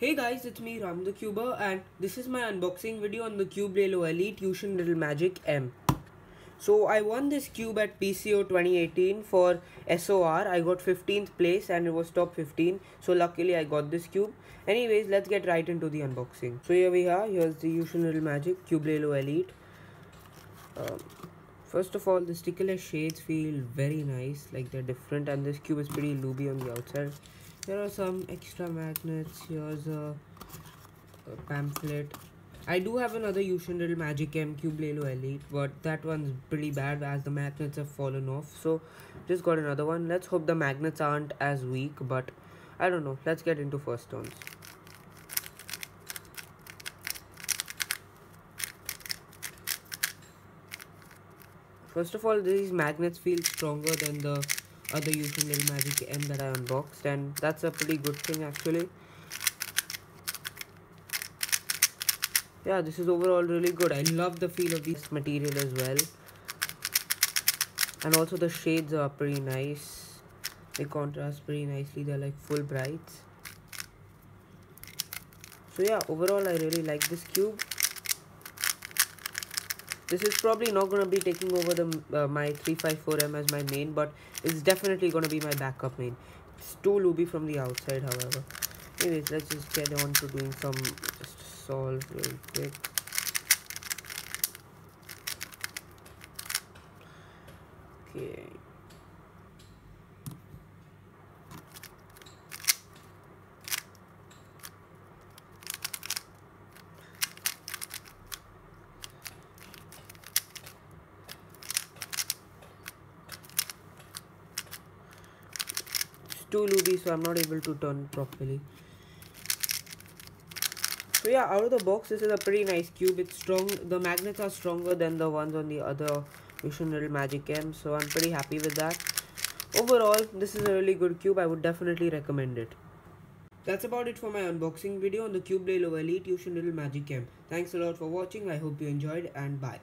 Hey guys, it's me Ram the Cuber, and this is my unboxing video on the Cube Lelo Elite Fusion Little Magic M. So I won this cube at PCO 2018 for SOR. I got 15th place and it was top 15. So luckily I got this cube. Anyways, let's get right into the unboxing. So here we are. Here's the Fusion Little Magic Cube Lelo Elite. First of all, the stickerless shades feel very nice, like they're different, and this cube is pretty looby on the outside. There are some extra magnets. Here's a pamphlet. I do have another Fusion Little Magic M Cube Lelo Elite, but that one's pretty bad as the magnets have fallen off. So just got another one. Let's hope the magnets aren't as weak, but I don't know. Let's get into first turns. First of all, these magnets feel stronger than the other Fusion Little Magic M that I unboxed, and that's a pretty good thing actually. Yeah, this is overall really good. I love the feel of this material as well, and also the shades are pretty nice. They contrast pretty nicely. They're like full brights. So yeah, overall I really like this cube. This is probably not going to be taking over the my 354M as my main, but it's definitely going to be my backup main. It's too looby from the outside, however. Anyways, let's just get on to doing some solve real quick. Okay. Too looby, so I'm not able to turn properly. So yeah, out of the box, this is a pretty nice cube. It's strong. The magnets are stronger than the ones on the other Fusion Little Magic M, so I'm pretty happy with that. Overall, this is a really good cube. I would definitely recommend it. That's about it for my unboxing video on the Cube Lelo Elite Fusion Little Magic M. Thanks a lot for watching. I hope you enjoyed, and bye.